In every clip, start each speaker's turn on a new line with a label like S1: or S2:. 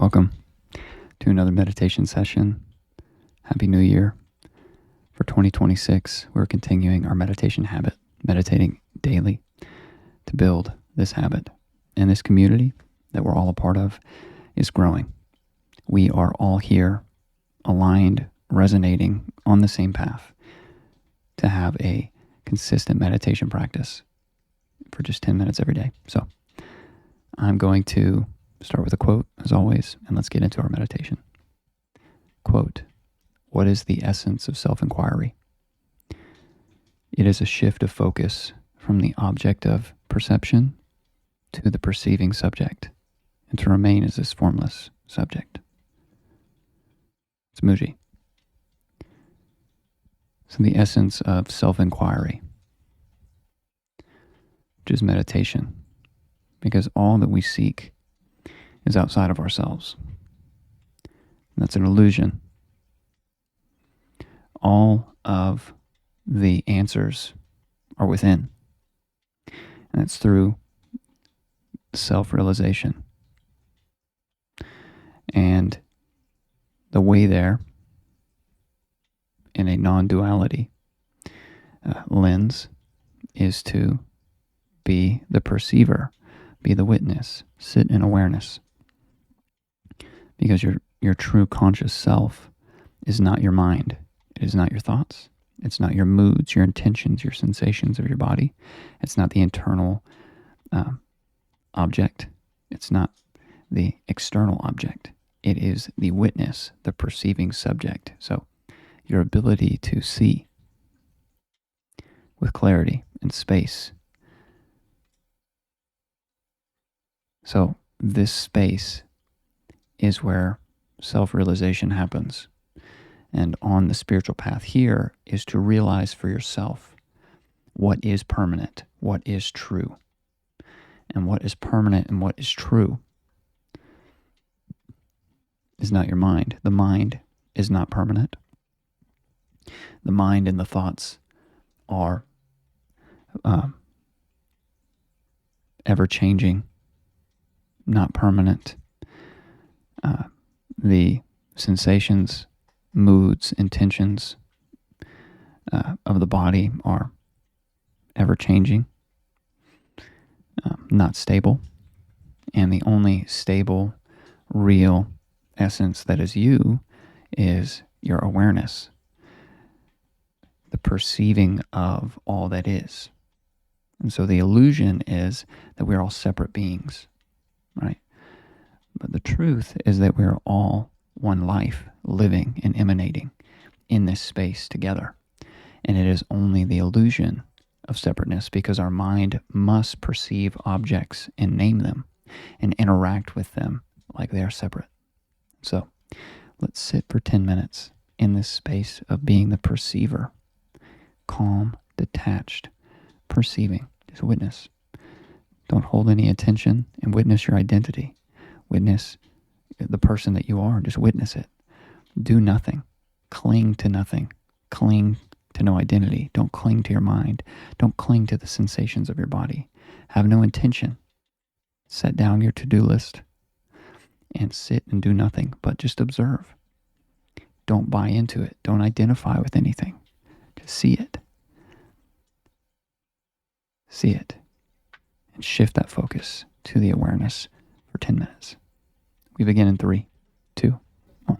S1: Welcome to another meditation session. Happy New Year. For 2026, we're continuing our meditation habit, meditating daily to build this habit. And this community that we're all a part of is growing. We are all here aligned, resonating on the same path to have a consistent meditation practice for just 10 minutes every day. So I'm going to start with a quote, as always, and let's get into our meditation. Quote, "What is the essence of self-inquiry? It is a shift of focus from the object of perception to the perceiving subject, and to remain as this formless subject." It's Muji. So the essence of self-inquiry, which is meditation, because all that we seek is outside of ourselves. And that's an illusion. All of the answers are within. And it's through self-realization. And the way there, in a non-duality lens, is to be the perceiver, be the witness, sit in awareness. Because your true conscious self is not your mind. It is not your thoughts. It's not your moods, your intentions, your sensations of your body. It's not the internal object. It's not the external object. It is the witness, the perceiving subject. So your ability to see with clarity and space. So this space is where self-realization happens. And on the spiritual path here is to realize for yourself what is permanent, what is true. And what is permanent and what is true is not your mind. The mind is not permanent. The mind and the thoughts are ever-changing, not permanent. The sensations, moods, intentions of the body are ever-changing, not stable. And the only stable, real essence that is you is your awareness, the perceiving of all that is. And so the illusion is that we're all separate beings, right? But the truth is that we're all one life, living and emanating in this space together. And it is only the illusion of separateness because our mind must perceive objects and name them and interact with them like they are separate. So let's sit for 10 minutes in this space of being the perceiver, calm, detached, perceiving. Just witness. Don't hold any attention and witness your identity. Witness the person that you are. Just witness it. Do nothing. Cling to nothing. Cling to no identity. Don't cling to your mind. Don't cling to the sensations of your body. Have no intention. Set down your to-do list and sit and do nothing, but just observe. Don't buy into it. Don't identify with anything. Just see it. See it. And shift that focus to the awareness for 10 minutes. We begin in 3, 2, 1.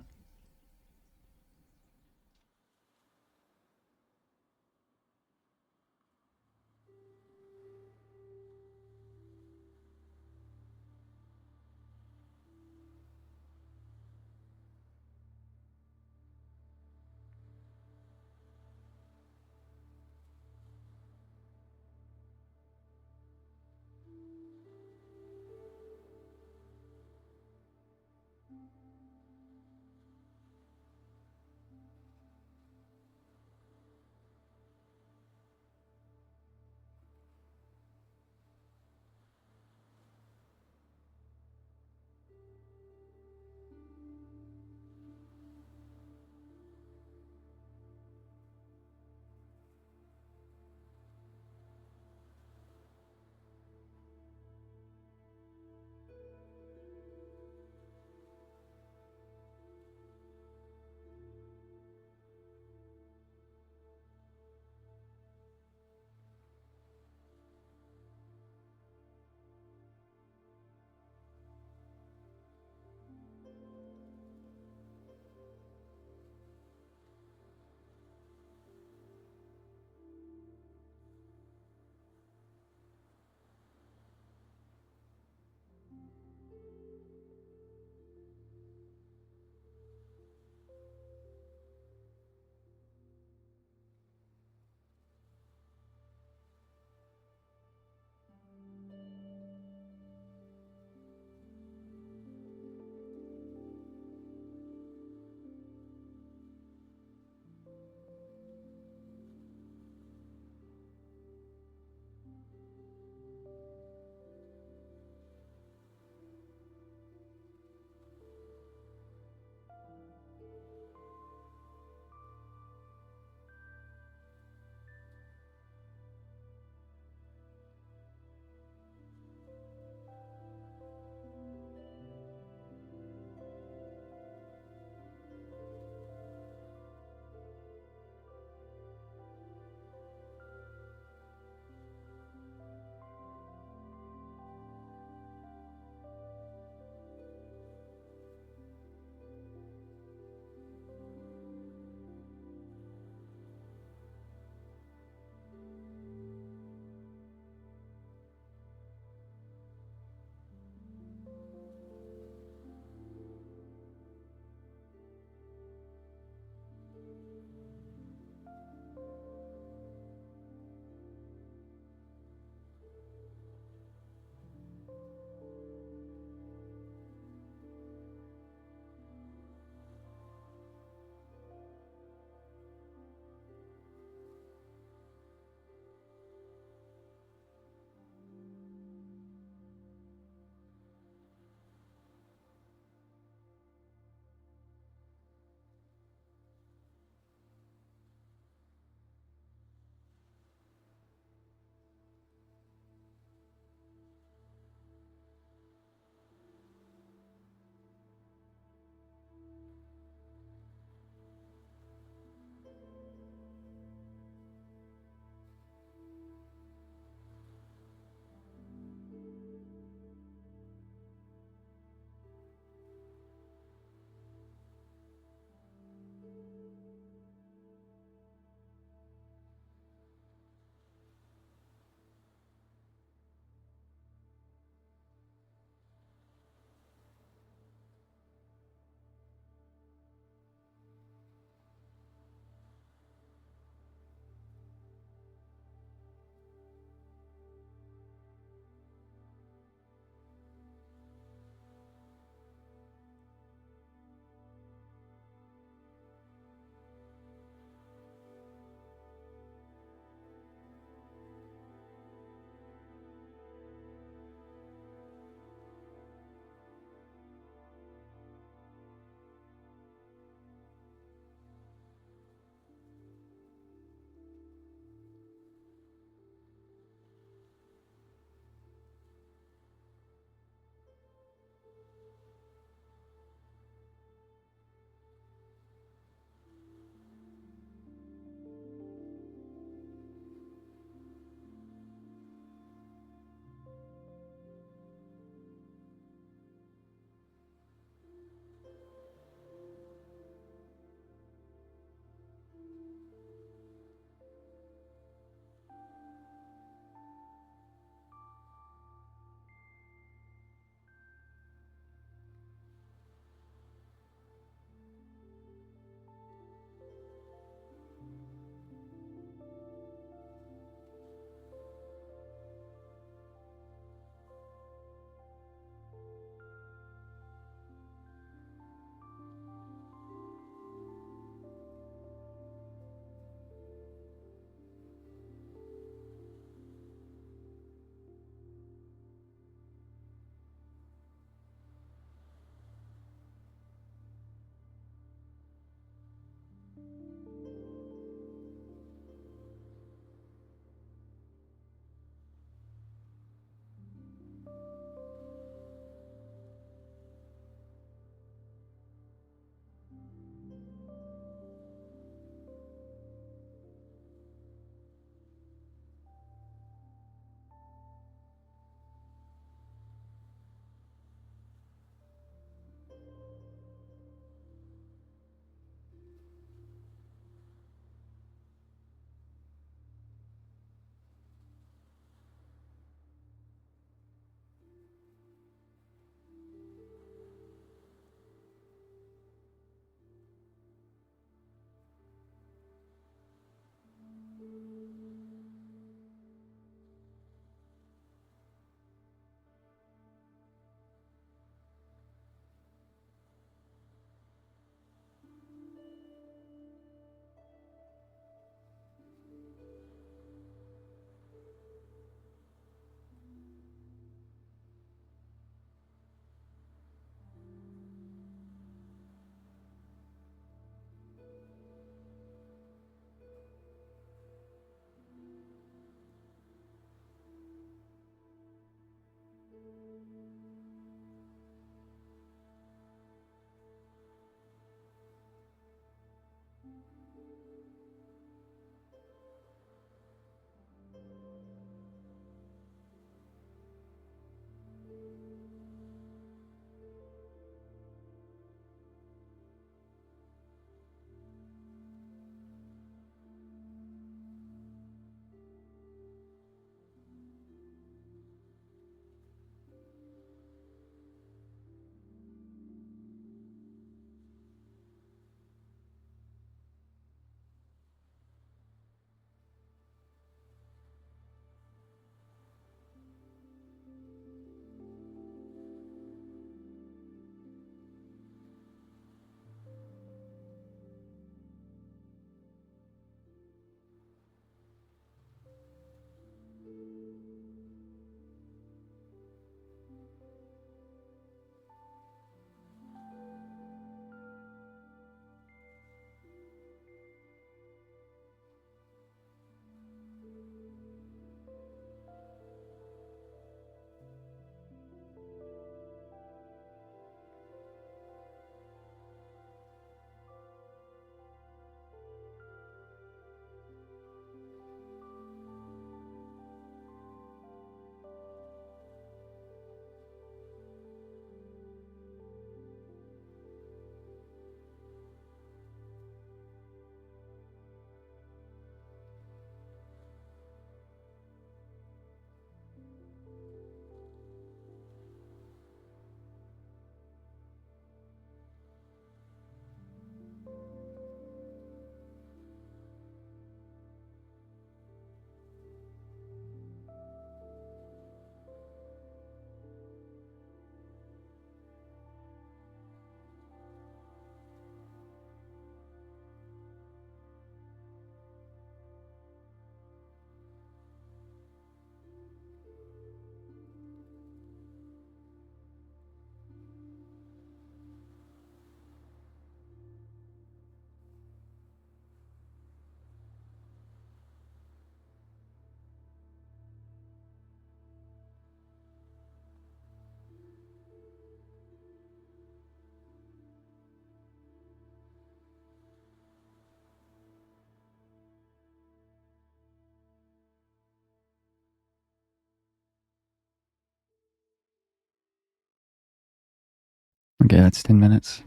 S1: Okay, that's 10 minutes.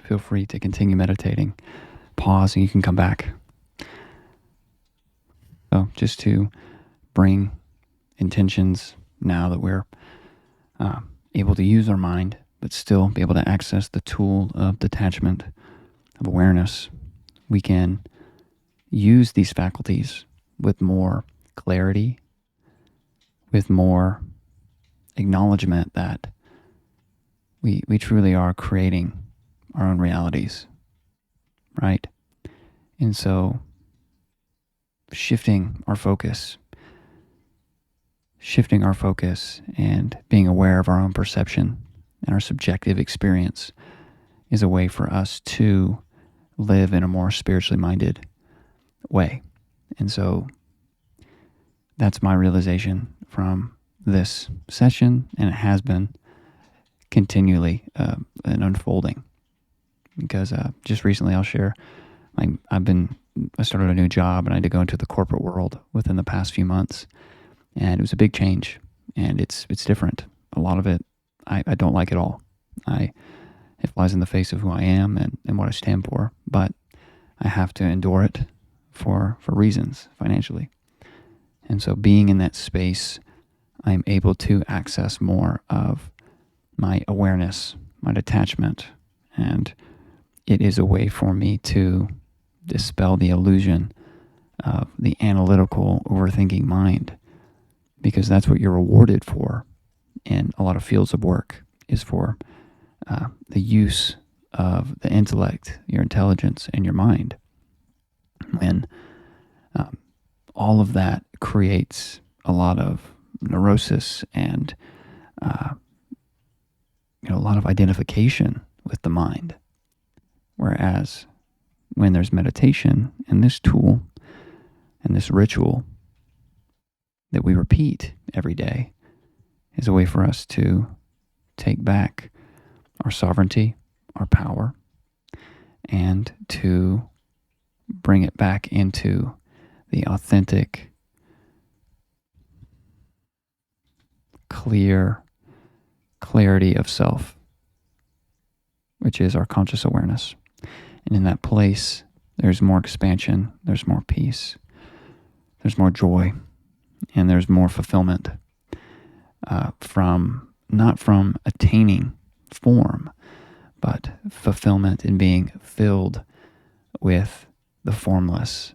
S1: Feel free to continue meditating. Pause and you can come back. So just to bring intentions now that we're able to use our mind, but still be able to access the tool of detachment, of awareness, we can use these faculties with more clarity, with more acknowledgement that we truly are creating our own realities, right? And so shifting our focus and being aware of our own perception and our subjective experience is a way for us to live in a more spiritually minded way. And so that's my realization from this session, and it has been continually an unfolding. Because just recently, I'll share, I started a new job, and I had to go into the corporate world within the past few months, and it was a big change, and it's different. A lot of it, I don't like at all. It flies in the face of who I am and what I stand for, but I have to endure it for reasons financially. And so being in that space, I'm able to access more of my awareness, my detachment, and it is a way for me to dispel the illusion of the analytical, overthinking mind, because that's what you're rewarded for in a lot of fields of work, is for the use of the intellect, your intelligence, and your mind. When all of that creates a lot of neurosis and a lot of identification with the mind. Whereas when there's meditation and this tool and this ritual that we repeat every day is a way for us to take back our sovereignty, our power, and to bring it back into the authentic, clarity of self, which is our conscious awareness. And in that place, there's more expansion, there's more peace, there's more joy, and there's more fulfillment not from attaining form, but fulfillment in being filled with the formless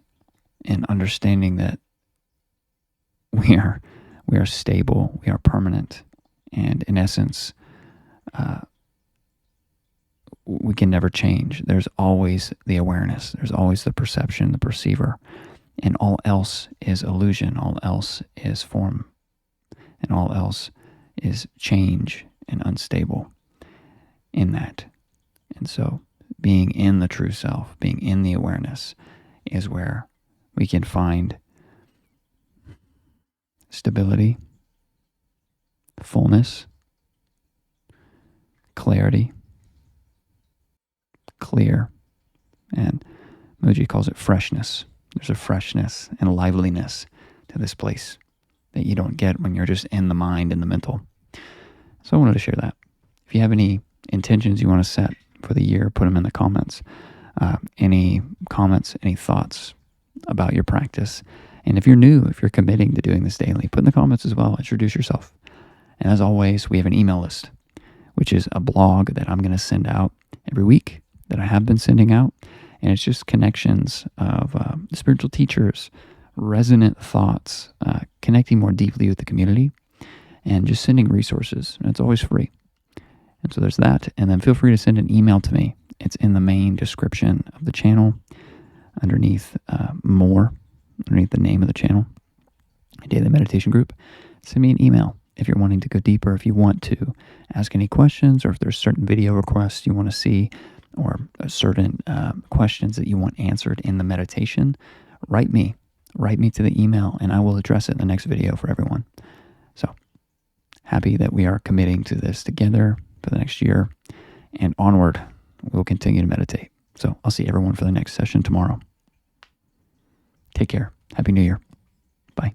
S1: and understanding that we are stable, we are permanent, and in essence, we can never change. There's always the awareness, there's always the perception, the perceiver, and all else is illusion, all else is form, and all else is change and unstable in that. And so being in the true self, being in the awareness, is where we can find stability, fullness, clarity, clear, and Moji calls it freshness. There's a freshness and a liveliness to this place that you don't get when you're just in the mind and the mental. So I wanted to share that. If you have any intentions you want to set for the year, put them in the comments. Any comments, any thoughts about your practice. And if you're new, if you're committing to doing this daily, put in the comments as well. Introduce yourself. And as always, we have an email list, which is a blog that I'm going to send out every week, that I have been sending out. And it's just connections of spiritual teachers, resonant thoughts, connecting more deeply with the community, and just sending resources. And it's always free. And so there's that. And then feel free to send an email to me. It's in the main description of the channel, underneath underneath the name of the channel, Daily Meditation Group. Send me an email if you're wanting to go deeper, if you want to ask any questions, or if there's certain video requests you want to see, or certain questions that you want answered in the meditation. Write me to the email, and I will address it in the next video for everyone. So happy that we are committing to this together for the next year, and onward. We'll continue to meditate. So I'll see everyone for the next session tomorrow. Take care. Happy New Year. Bye.